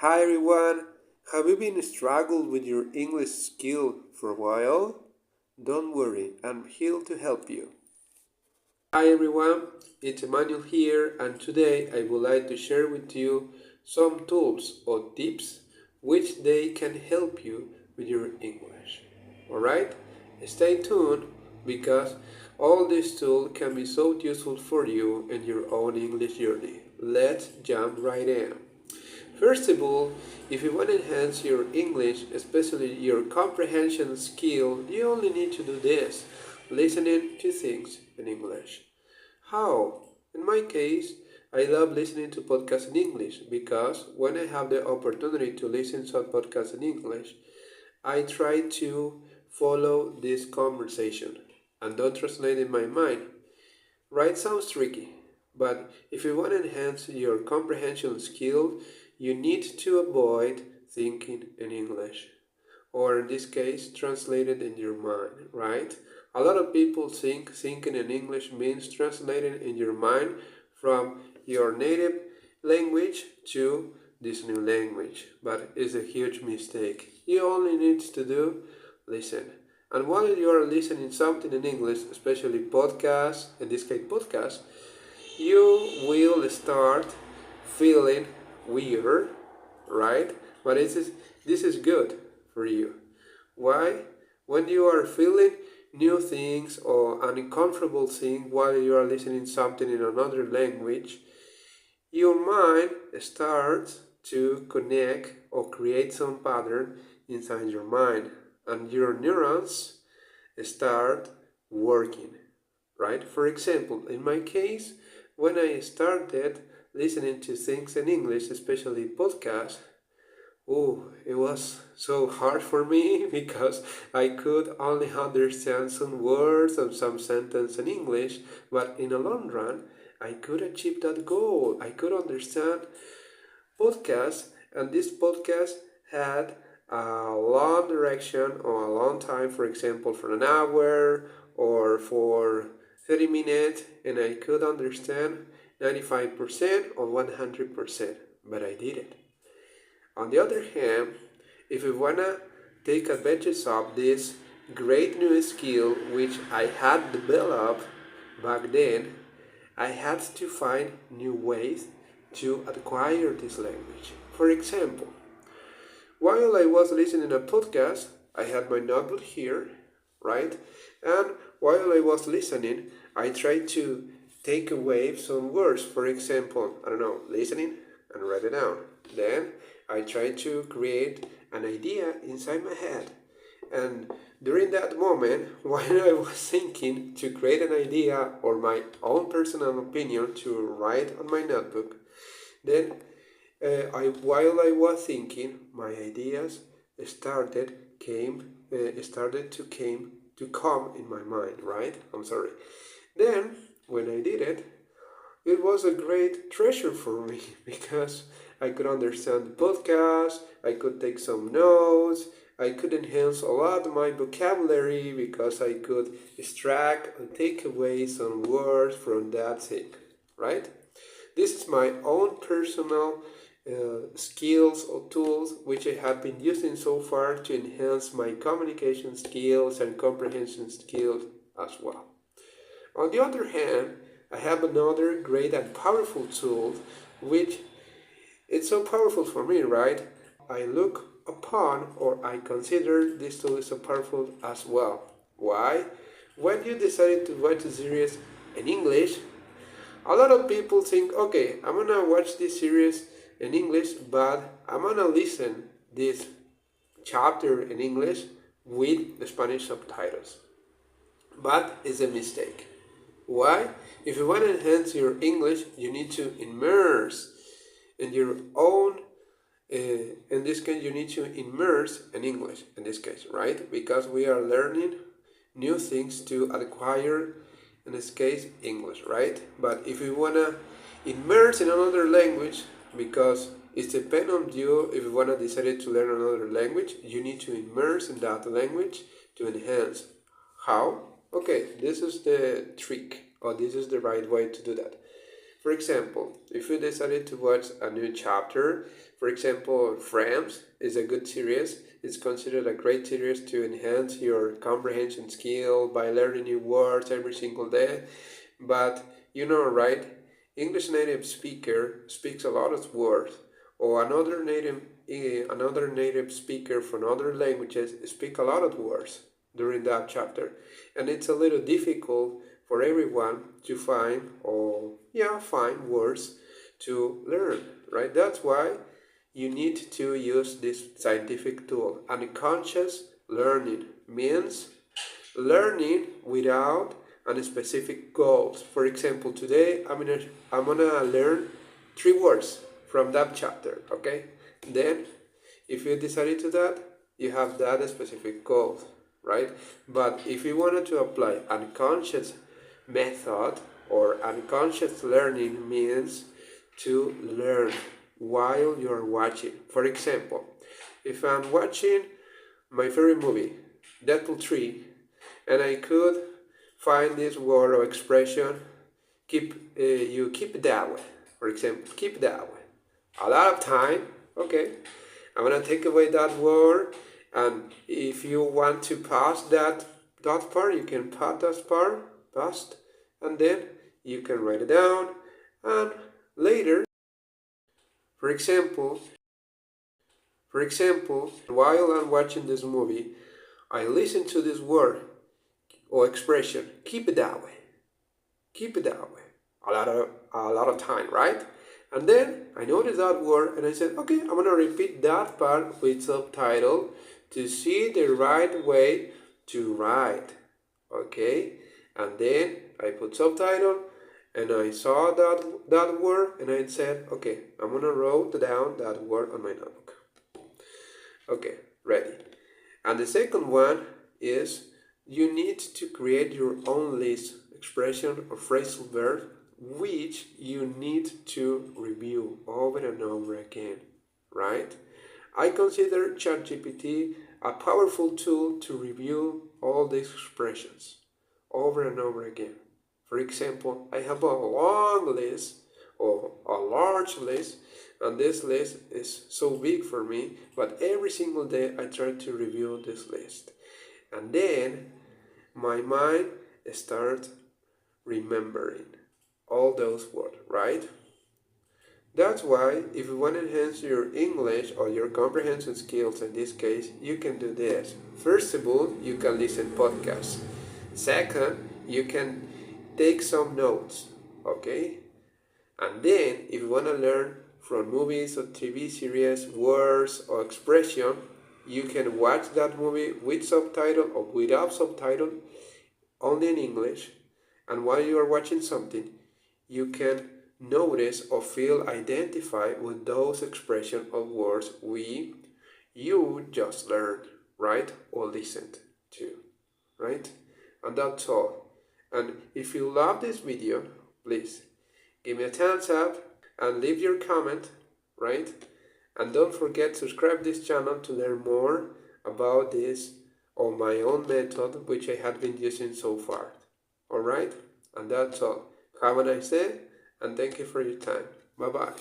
Hi everyone! Have you been struggling with your English skill for a while? Don't worry, I'm here to help you. Hi everyone, it's Emmanuel here, and today I would like to share with you some tools or tips which they can help you with your English. Alright? Stay tuned because all these tools can be so useful for you in your own English journey. Let's jump right in. First of all, if you want to enhance your English, especially your comprehension skill, you only need to do this, listening to things in English. How? In my case, I love listening to podcasts in English because when I have the opportunity to listen to a podcast in English, I try to follow this conversation and don't translate in my mind. Right sounds tricky, but if you want to enhance your comprehension skill, you need to avoid thinking in English, or in this case, translated in your mind, right? A lot of people think thinking in English means translating in your mind from your native language to this new language, but it's a huge mistake. You only need to do listen. And while you are listening something in English, especially podcasts, in this case podcast, you will start feeling weird, right? But this is good for you. Why? When you are feeling new things or an uncomfortable thing while you are listening something in another language, your mind starts to connect or create some pattern inside your mind, and your neurons start working, right? For example, in my case, when I started listening to things in English, especially podcasts, oh, it was so hard for me because I could only understand some words and some sentence in English, but in the long run, I could achieve that goal. I could understand podcasts, and this podcast had a long direction or a long time, for example, for an hour or for 30 minutes, and I could understand 95% or 100%, but I did it. On the other hand, if we wanna take advantage of this great new skill which I had developed back then, I had to find new ways to acquire this language. For example, while I was listening to a podcast, I had my notebook here, right? And while I was listening, I tried to take away some words. For example, I don't know, listening and write it down. Then I tried to create an idea inside my head. And during that moment, while I was thinking to create an idea or my own personal opinion to write on my notebook, then while I was thinking, my ideas started to come in my mind. Right? I'm sorry. Then when I did it, it was a great treasure for me because I could understand the podcast, I could take some notes, I could enhance a lot my vocabulary because I could extract and take away some words from that thing, right? This is my own personal skills or tools which I have been using so far to enhance my communication skills and comprehension skills as well. On the other hand, I have another great and powerful tool which it's so powerful for me, right? I look upon or I consider this tool is so powerful as well. Why? When you decided to watch a series in English, a lot of people think, okay, I'm gonna watch this series in English, but I'm gonna listen this chapter in English with the Spanish subtitles. But it's a mistake. Why? If you want to enhance your English, you need to immerse in your own. In this case, you need to immerse in English. In this case, right? Because we are learning new things to acquire. In this case, English, right? But if you wanna immerse in another language, because it depends on you. If you wanna decide to learn another language, you need to immerse in that language to enhance. How? Okay, this is the trick, or this is the right way to do that. For example, if you decided to watch a new chapter, for example, Friends is a good series. It's considered a great series to enhance your comprehension skill by learning new words every single day. But you know, right? English native speaker speaks a lot of words, or another native speaker from other languages speak a lot of words during that chapter, and it's a little difficult for everyone to find words to learn, right? That's why you need to use this scientific tool. Unconscious learning means learning without any specific goals. For example, today I'm gonna learn 3 words from that chapter, okay? Then if you decided to that, you have that specific goal, right? But if you wanted to apply unconscious method or unconscious learning means to learn while you're watching. For example, if I'm watching my favorite movie, Deadpool 3, and I could find this word or expression, you keep it that way. For example, keep it that way. A lot of time, okay, I'm gonna take away that word, and if you want to pass that part, you can pass that part, past, and then you can write it down, and later, for example, while I'm watching this movie, I listen to this word or expression, keep it that way. Keep it that way. A lot of time, right? And then I noticed that word and I said, okay, I'm gonna repeat that part with subtitle to see the right way to write. Okay? And then I put subtitle and I saw that word and I said, okay, I'm gonna write down that word on my notebook. Okay, ready. And the second one is you need to create your own list, expression, or phrasal verb, which you need to review over and over again, right? I consider ChatGPT a powerful tool to review all these expressions over and over again. For example, I have a long list or a large list, and this list is so big for me, but every single day I try to review this list. And then my mind starts remembering all those words, right? That's why if you want to enhance your English or your comprehension skills in this case, you can do this. First of all, you can listen podcasts. Second, you can take some notes, okay? And then if you want to learn from movies or TV series, words or expression, you can watch that movie with subtitle or without subtitle, only in English. And while you are watching something, you can notice or feel identified with those expressions or words you just learned, right? Or listened to, right? And that's all. And if you love this video, please give me a thumbs up and leave your comment, right? And don't forget to subscribe this channel to learn more about this or my own method which I have been using so far. Alright? And that's all. Have a nice day and thank you for your time. Bye bye.